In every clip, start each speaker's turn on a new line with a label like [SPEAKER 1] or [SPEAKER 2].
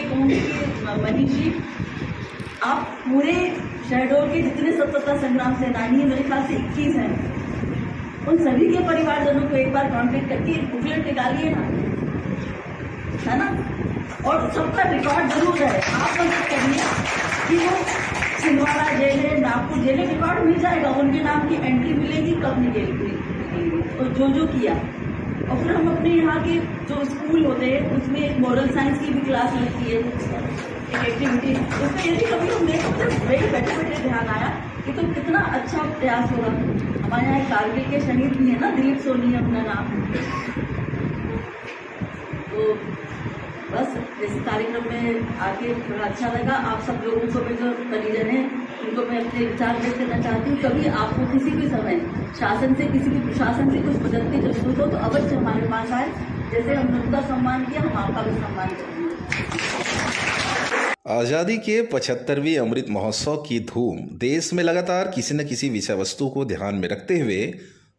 [SPEAKER 1] कहूँगी कि मनीष जी, आप पूरे शहडोल के जितने स्वतंत्रता संग्राम सेनानी हैं, मेरे ख्याल से 21 हैं, उन सभी के परिवारजनों को एक बार कांटेक्ट करके बुकलेट निकालिए ना, है ना, और सबका रिकॉर्ड जरूर है। आप मदद करिए कि वो छिंदवाड़ा जेल है, नागपुर जेल है, रिकॉर्ड मिल जाएगा, उनके नाम की एंट्री मिलेगी, कब मिलेगी, तो जो किया। और फिर हम अपने यहाँ के जो स्कूल होते हैं उसमें एक मॉरल साइंस की भी क्लास लगती है, एक एक्टिविटी, उसमें यदि कभी हम देखो तो वही बैठे बैठे ध्यान आया कि तो कितना अच्छा प्रयास होगा। हमारे यहाँ कारगिल के शहीद भी है ना, दिलीप सोनी है अपना नाम। तो बस इस कार्यक्रम में आके थोड़ा अच्छा लगा। आप सब लोगों को भी जो परिजन है उनको मैं अपने विचार व्यक्त करना चाहती हूँ। कभी आपको किसी भी समय शासन से, किसी भी प्रशासन से कुछ मदद की जरूरत हो तो अवश्य हमारे पास आए। जैसे हमने उनका सम्मान किया, हम आपका भी सम्मान करेंगे।
[SPEAKER 2] आज़ादी के 75वें अमृत महोत्सव की धूम देश में लगातार किसी न किसी विषय वस्तु को ध्यान में रखते हुए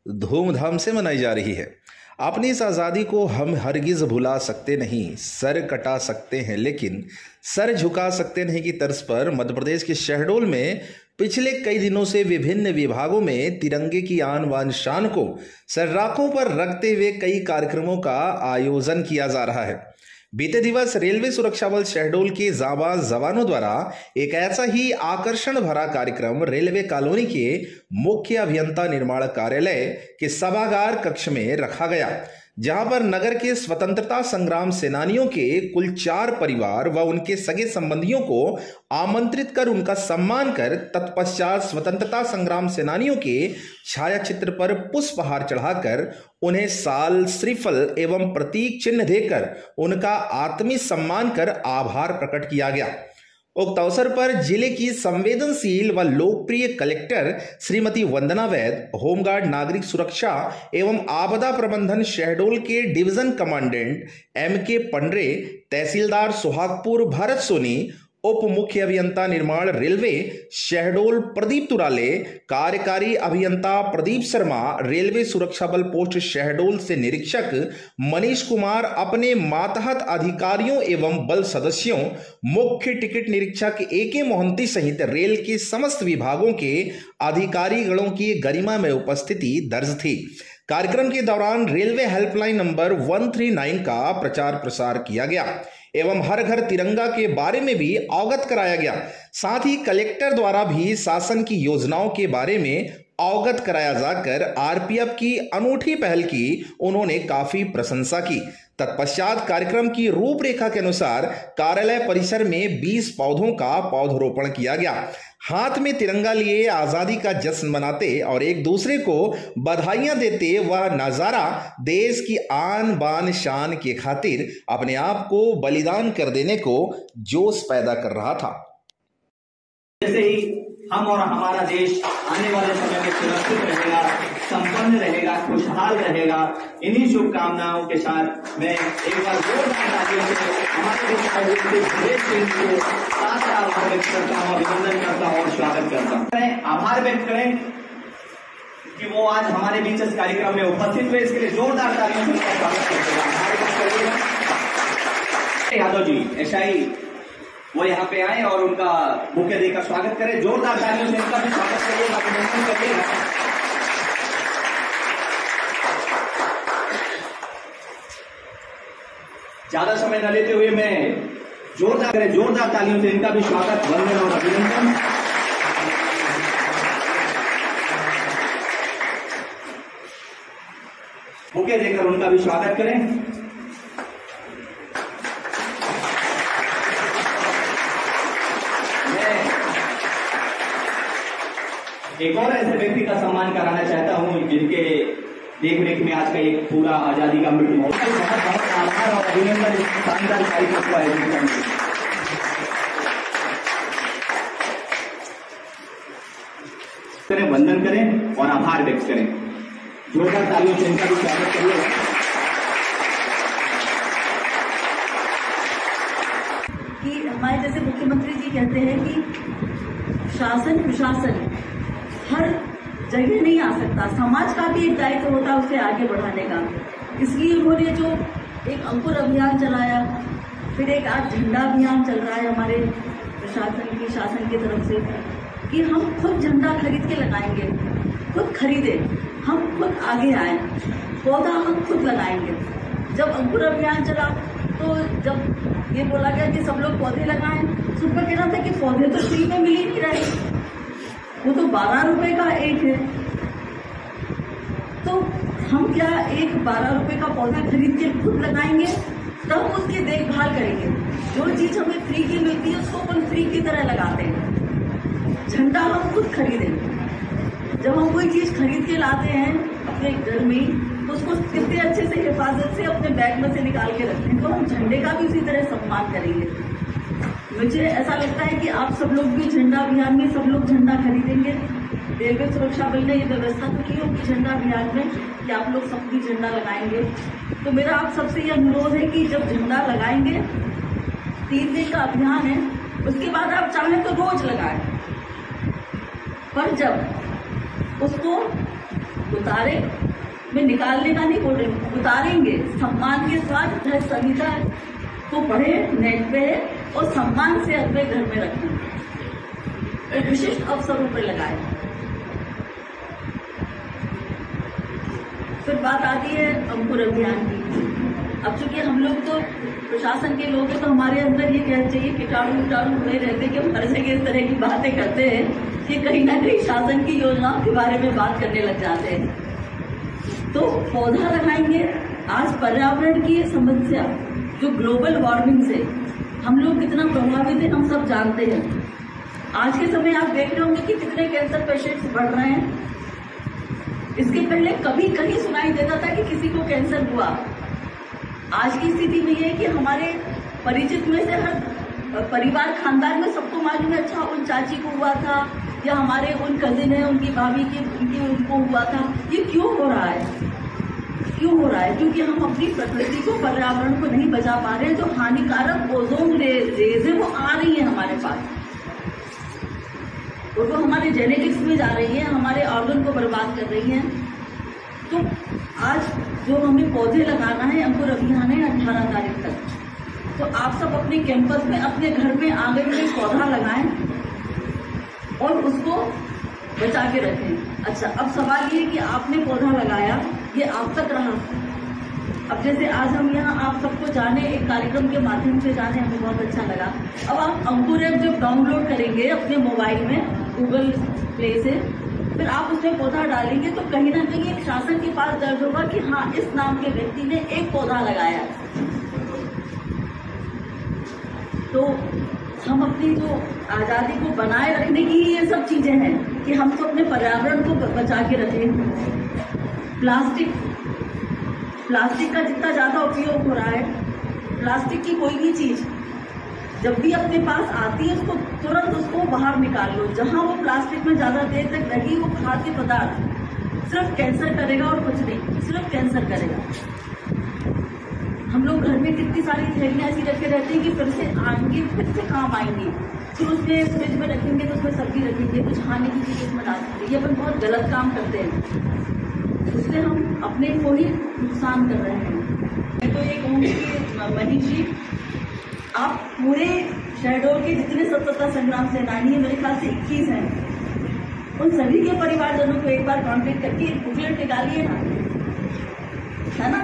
[SPEAKER 2] धूमधाम से मनाई जा रही है। अपनी इस आज़ादी को हम हरगिज़ भुला सकते नहीं, सर कटा सकते हैं लेकिन सर झुका सकते नहीं की तर्ज पर मध्य प्रदेश के शहडोल में पिछले कई दिनों से विभिन्न विभागों में तिरंगे की आन बान शान को सर्राखों पर रखते हुए कई कार्यक्रमों का आयोजन किया जा रहा है। बीते दिवस रेलवे सुरक्षा बल शहडोल के जाबाज जवानों द्वारा एक ऐसा ही आकर्षण भरा कार्यक्रम रेलवे कॉलोनी के मुख्य अभियंता निर्माण कार्यालय के सभागार कक्ष में रखा गया, जहां पर नगर के स्वतंत्रता संग्राम सेनानियों के कुल 4 परिवार व उनके सगे संबंधियों को आमंत्रित कर उनका सम्मान कर तत्पश्चात स्वतंत्रता संग्राम सेनानियों के छायाचित्र पर पुष्पहार चढ़ाकर उन्हें साल, श्रीफल एवं प्रतीक चिन्ह देकर उनका आत्मीय सम्मान कर आभार प्रकट किया गया। उक्त अवसर पर जिले की संवेदनशील व लोकप्रिय कलेक्टर श्रीमती वंदना वैद, होमगार्ड नागरिक सुरक्षा एवं आपदा प्रबंधन शहडोल के डिवीजन कमांडेंट MK पंडरे, तहसीलदार सुहागपुर भरत सोनी, उप मुख्य अभियंता निर्माण रेलवे शहडोल प्रदीप तुराले, कार्यकारी अभियंता प्रदीप शर्मा, रेलवे सुरक्षा बल पोस्ट शहडोल से निरीक्षक मनीष कुमार अपने मातहत अधिकारियों एवं बल सदस्यों, मुख्य टिकट निरीक्षक AK मोहंती सहित रेल के समस्त विभागों के अधिकारी गणों की गरिमा में उपस्थिति दर्ज थी। कार्यक्रम के दौरान रेलवे हेल्पलाइन नंबर 139 का प्रचार प्रसार किया गया एवं हर घर तिरंगा के बारे में भी अवगत कराया गया। साथ ही कलेक्टर द्वारा भी शासन की योजनाओं के बारे में अवगत कराया जाकर RPF की अनूठी पहल की उन्होंने काफी प्रशंसा की। तत्पश्चात कार्यक्रम की रूपरेखा के अनुसार कार्यालय परिसर में 20 पौधों का पौधरोपण किया गया। हाथ में तिरंगा लिए आजादी का जश्न मनाते और एक दूसरे को बधाइयां देते वह नजारा देश की आन बान शान के खातिर अपने आप को बलिदान कर देने को जोश पैदा कर रहा था।
[SPEAKER 3] जैसे ही हम और हमारा देश आने वाले समय में सुरक्षित रहेगा, संपन्न रहेगा, खुशहाल रहेगा, इन्हीं शुभकामनाओं के साथ मैं एक बार जोरदार तालियों से हमारे देश को आभार व्यक्त करता हूँ, अभिनंदन करता हूँ और स्वागत करता हूँ। आभार व्यक्त करें कि वो आज हमारे बीच इस कार्यक्रम में उपस्थित हुए, इसके लिए जोरदार तालियों से उनका स्वागत करते हैं। यादव जी SI वो यहाँ पे आए और उनका बुके देकर स्वागत करें। जोरदार तालियों से उनका भी स्वागत करिएगा, अभिनंदन करिएगा। ज्यादा समय न लेते हुए मैं जोरदार तालियों से इनका भी स्वागत, वंदन और अभिनंदन। बुके देकर उनका भी स्वागत करें। एक और ऐसे व्यक्ति का सम्मान कराना चाहता हूं जिनके देख रेख में आज का एक पूरा आजादी का अमृत महोत्सव, बहुत आभार और अभिनंदन इस शानदार कार्यक्रम को आयोजित करने करें, वंदन करें और आभार व्यक्त करें। जोरदार तालियों से इनका भी स्वागत करिए।
[SPEAKER 1] कि हमारे जैसे मुख्यमंत्री जी कहते हैं कि शासन प्रशासन हर जगह नहीं आ सकता, समाज का भी एक दायित्व होता है उसे आगे बढ़ाने का। इसलिए उन्होंने जो एक अंकुर अभियान चलाया, फिर एक आज झंडा अभियान चल रहा है हमारे शासन की तरफ से कि हम खुद झंडा खरीद के लगाएंगे, खुद खरीदे, हम खुद आगे आए, पौधा हम खुद लगाएंगे। जब अंकुर अभियान चला तो जब ये बोला गया कि सब लोग पौधे लगाएं, तो उनका कहना था कि पौधे तो फ्री में मिल ही नहीं रहे, वो तो 12 रुपए का एक है। तो हम क्या एक 12 रुपए का पौधा खरीद के खुद लगाएंगे, तब उसकी देखभाल करेंगे। जो चीज हमें फ्री की मिलती है उसको अपन फ्री की तरह लगाते हैं। झंडा हम खुद खरीदें। जब हम कोई चीज खरीद के लाते हैं अपने घर में, तो उसको कितने अच्छे से हिफाजत से अपने बैग में से निकाल के रखते हैं, तो हम झंडे का भी उसी तरह सम्मान करेंगे। मुझे ऐसा लगता है कि आप सब लोग भी झंडा अभियान में सब लोग झंडा खरीदेंगे। रेलवे सुरक्षा बल ने ये व्यवस्था तो की होगी झंडा अभियान में कि आप लोग सब भी झंडा लगाएंगे। तो मेरा आप सबसे ये अनुरोध है कि जब झंडा लगाएंगे, 3 दिन का अभियान है, उसके बाद आप चाहें तो रोज लगाएं, पर जब उसको उतारे में निकालने का नहीं बोल रही, उतारेंगे सम्मान के साथ संहिता को पढ़े नेट पे और सम्मान से अपने घर में रखें, एक विशिष्ट अवसरों पर लगाए। फिर बात आती है अंकुर अभियान की। अब चूंकि हम लोग तो प्रशासन के लोग हैं, तो हमारे अंदर ये कहना चाहिए कीटाणु हुए रहते कि हम हर जगह इस तरह की बातें करते हैं कि कहीं ना कहीं शासन की योजनाओं के बारे में बात करने लग जाते हैं। तो पौधा लगाएंगे। आज पर्यावरण की समस्या जो ग्लोबल वार्मिंग से हम लोग कितना प्रभावित है हम सब जानते हैं। आज के समय आप देख रहे होंगे कि कितने कैंसर पेशेंट्स बढ़ रहे हैं। इसके पहले कभी कहीं सुनाई देता था कि किसी को कैंसर हुआ। आज की स्थिति में ये है कि हमारे परिचित में से हर परिवार खानदान में सबको मालूम है, अच्छा उन चाची को हुआ था, या हमारे उन कजिन है उनकी भाभी की उनको हुआ था। ये क्यों हो रहा है? क्यों हो रहा है? क्योंकि हम अपनी प्रकृति को, पर्यावरण को नहीं बचा पा रहे हैं। जो हानिकारक ओजोन रेज है वो आ रही है हमारे पास, और वो हमारे जेनेटिक्स में जा रही है, हमारे ऑर्गन को बर्बाद कर रही है। तो आज जो हमें पौधे लगाना है, अंकुर अभियान है 18 तारीख तक। तो आप सब अपने कैंपस में, अपने घर में, आंगन में पौधा लगाएं और उसको बचा के रखें। अच्छा, अब सवाल ये कि आपने पौधा लगाया, ये आप तक रहा। अब जैसे आज हम यहाँ आप सबको जाने, एक कार्यक्रम के माध्यम से जाने, हमें बहुत अच्छा लगा। अब आप अंकुर ऐप जब डाउनलोड करेंगे अपने मोबाइल में गूगल प्ले से, फिर आप उसमें पौधा डालेंगे तो कहीं ना कहीं एक शासन के पास दर्ज होगा कि हाँ, इस नाम के व्यक्ति ने एक पौधा लगाया। तो हम अपनी जो आजादी को बनाए रखने की ये सब चीजें हैं कि हम तो अपने पर्यावरण को बचा के रखें। प्लास्टिक का जितना ज्यादा उपयोग हो रहा है, प्लास्टिक की कोई भी चीज जब भी अपने पास आती है उसको तुरंत उसको बाहर निकाल लो। जहां वो प्लास्टिक में ज्यादा देर तक रही, वो खाद्य पदार्थ सिर्फ कैंसर करेगा और कुछ नहीं, सिर्फ कैंसर करेगा। हम लोग घर में कितनी सारी थैलियां ऐसी रखे रहते हैं कि फिर से आएंगी, फिर से काम आएंगी, फिर उसमें फ्रिज में रखेंगे तो उसमें सब्जी रखेंगे, कुछ खाने की चीज उसमें डाल देंगे। ये अपन बहुत गलत काम करते हैं, उससे हम अपने को ही नुकसान कर रहे हैं। मैं तो ये कहूँगी कि मनीष जी, आप पूरे शहडोल के जितने स्वतंत्रता संग्राम सेनानी है, मेरे ख्याल से 21 हैं, उन सभी के परिवारजनों को एक बार कांटेक्ट करके बुकलेट निकालिए ना, है ना,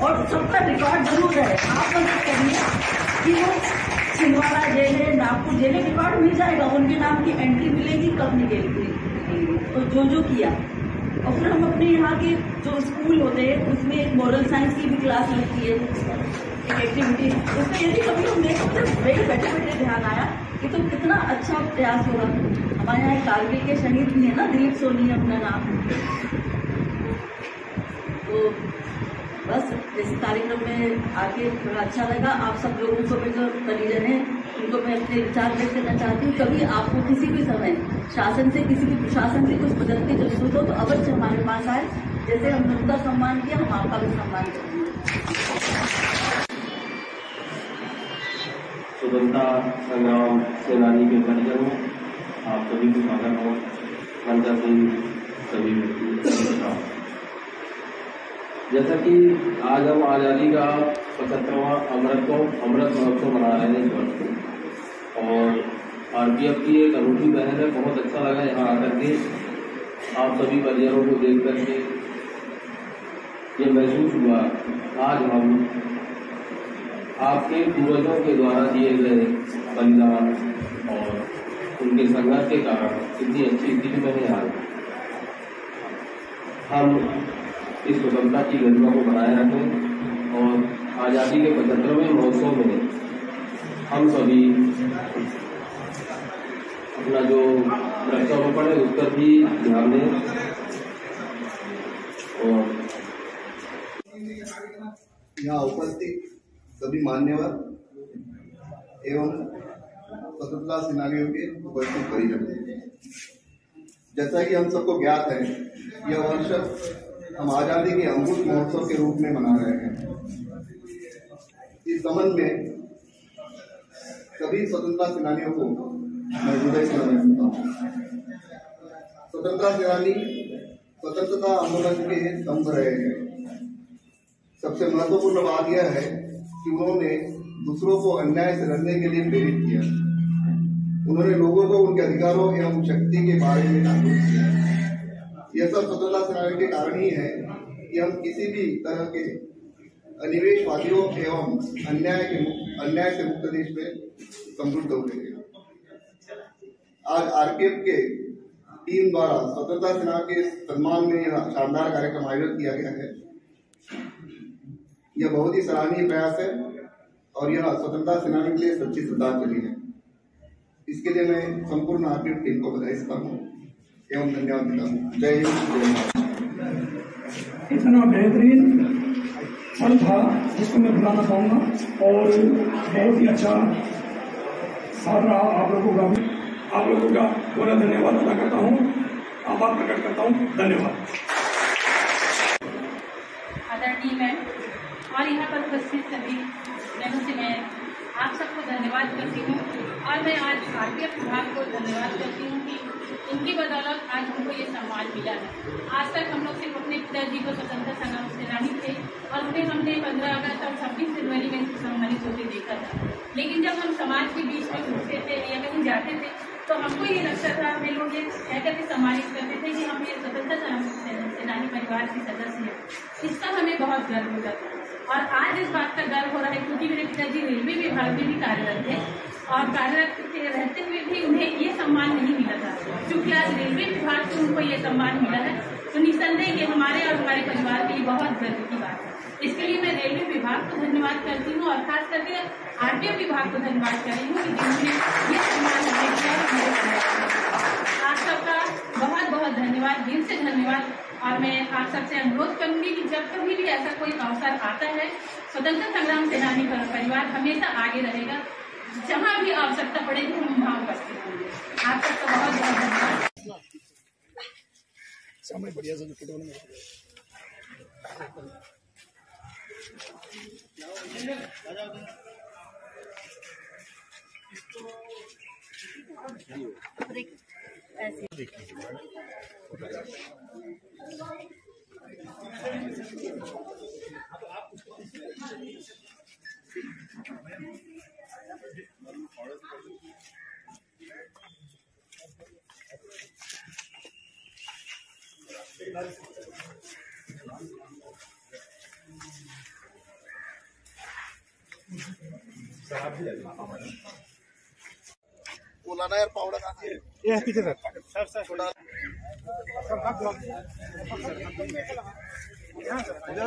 [SPEAKER 1] और सबका रिकॉर्ड जरूर है। आप मदद करिए कि वो छिंदवाड़ा जेल है, नागपुर जेल है, रिकॉर्ड मिल जाएगा, उनके नाम की एंट्री मिलेगी, कब निकलेगी, तो जो किया। और फिर हम अपने यहाँ के जो स्कूल होते हैं उसमें एक मॉरल साइंस की भी क्लास लगती है, एक एक्टिविटी, उसमें यदि कभी हम देखो तो बैठे बैठे ध्यान आया कि तो कितना अच्छा प्रयास होगा। हमारे यहाँ एक कारगिल के शहीद भी है ना, दिलीप सोनी है अपना नाम। तो बस इस कार्यक्रम में आके थोड़ा अच्छा लगा। आप सब लोगों को, जो परिजन है उनको मैं अपने विचार व्यक्त करना चाहती हूँ। कभी आपको किसी भी समय शासन से, किसी भी प्रशासन से कुछ मदद की जरूरत हो तो अवश्य हमारे पास आए। जैसे हम उनका सम्मान किया, हम आपका भी सम्मान करेंगे।
[SPEAKER 4] स्वतंत्रता संग्राम सेनानी के परिजनों, आप सभी को स्वागत हो। वंदा सिंह सभी व्यक्ति जैसा कि आज हम आज़ादी का 75वां अमृत महोत्सव मना रहे हैं इस वर्ष को, और आरपीएफ की एक अनूठी पहल है। बहुत अच्छा लगा यहाँ आकर के आप सभी परिजनों को देख करके ये महसूस हुआ आज हम आपके पूर्वजों के द्वारा दिए गए बलिदान और उनके संघर्ष के कारण इतनी अच्छी स्थिति में है। आज हम इस स्वतंत्रता की गरिमा को बनाए रखें और आज़ादी के 75वें महोत्सव में हम सभी अपना जो वृक्षारोपण है उस पर भी ध्यान दें। और
[SPEAKER 5] यहाँ उपस्थित सभी मान्यवर एवं स्वतंत्रता सेनानियों के उपस्थित परिजन, जैसा कि हम सबको ज्ञात है, यह वर्ष हम आजादी के अमृत महोत्सव के रूप में मना रहे हैं। इस संबंध में सभी स्वतंत्रता सेनानियों को मैं हृदय से नमन करता हूँ। स्वतंत्रता सेनानी स्वतंत्रता आंदोलन के स्तंभ रहे हैं। सबसे महत्वपूर्ण बात यह है कि उन्होंने दूसरों को अन्याय से लड़ने के लिए प्रेरित किया। उन्होंने लोगों को उनके अधिकारों एवं शक्ति के बारे में जागरूक किया। यह सब स्वतंत्रता सेनानियों के कारण ही है कि हम किसी भी तरह के अनिवेशवादियों एवं अन्याय से मुक्त देश में समृद्ध हो गए हैं। आज आरपीएफ के टीम द्वारा स्वतंत्रता सेना के सम्मान में यह शानदार कार्यक्रम आयोजित किया गया है। यह बहुत ही सराहनीय प्रयास है और यह स्वतंत्रता सेनानी के लिए सच्ची श्रद्धांजलि है। इसके लिए मैं संपूर्ण आरपीएफ टीम को बधाई देता हूँ एवं धन्यवाद देता हूँ। जय हिंद।
[SPEAKER 6] इतना बेहतरीन फल था जिसको मैं बुलाना चाहूँगा, और बहुत ही अच्छा साथ रहा आप लोगों का पूरा धन्यवाद अदा करता हूँ, आभार प्रकट करता हूँ। धन्यवाद।
[SPEAKER 7] आदरणीय मैम और यहाँ पर उपस्थित सभी बहनों से मैं आप सबको धन्यवाद करती हूँ, और मैं आज आरपीएफ विभाग को धन्यवाद करती हूँ कि इनकी बदौलत आज हमको ये सम्मान मिला है। आज तक हम लोग सिर्फ अपने पिताजी को स्वतंत्रता संग्राम सेनानी थे और उन्हें हमने 15 अगस्त और 26 जनवरी में सम्मानित होते देखा था, लेकिन जब हम समाज के बीच में घूमते थे या कहीं जाते थे तो हमको ये लगता था, हमें लोग ये कह करके सम्मानित करते थे कि हम ये स्वतंत्रता सेनानी परिवार के सदस्य हैं। इसका हमें बहुत गर्व होता था, और आज इस बात का गर्व हो रहा है क्योंकि मेरे पिताजी रेलवे विभाग में भी कार्यरत थे, और कार्यरत रहते हुए भी उन्हें ये सम्मान नहीं मिला था। क्योंकि आज रेलवे विभाग से उनको ये सम्मान मिला है, तो निसंदेह ये हमारे और हमारे परिवार के लिए बहुत गर्व की बात है। इसके लिए मैं रेलवे विभाग को धन्यवाद करती हूँ, और खास करके आरपीएफ विभाग को धन्यवाद कर रही हूँ कि जिन्होंने ये सम्मान हमें किया। आप सबका बहुत बहुत धन्यवाद, दिल से धन्यवाद। और मैं आप सबसे अनुरोध करूंगी कि जब कभी भी ऐसा कोई अवसर आता है, स्वतंत्रता संग्राम सेनानी परिवार हमेशा आगे रहेगा। जहाँ भी आवश्यकता पड़ेगी हम वहाँ उपस्थित होंगे। आप सबका बहुत बहुत धन्यवाद।
[SPEAKER 5] बोलाना यार, पावड़ा कहाँ है?
[SPEAKER 6] ये पीछे सर
[SPEAKER 5] थोड़ा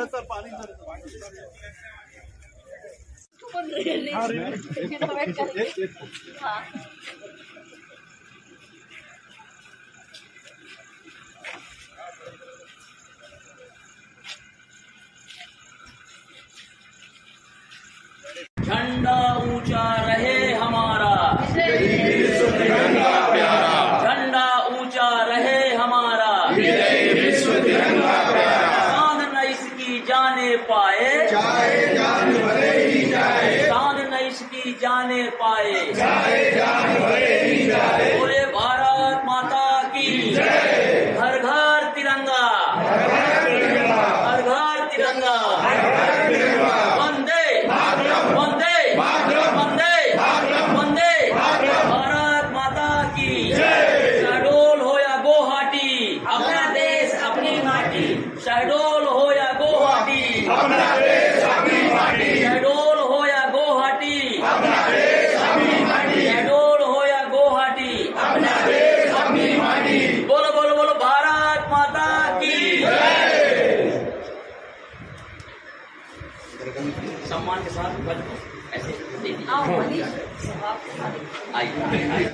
[SPEAKER 5] सर पानी
[SPEAKER 1] हाँ।
[SPEAKER 8] झंडा ऊंचा रहे हमारा, झंडा ऊंचा रहे हमारा, शान न इसकी जाने पाए, शान न इसकी जाने पाए, बोले भारत माता की, घर घर तिरंगा, हर घर तिरंगा। शहडोल हो या गुवाहाटी, शहडोल हो या गुवाहाटी, शहडोल हो या गुवाहाटी, बोलो बोलो बोलो भारत माता की। सम्मान के साथ ऐसे आइए।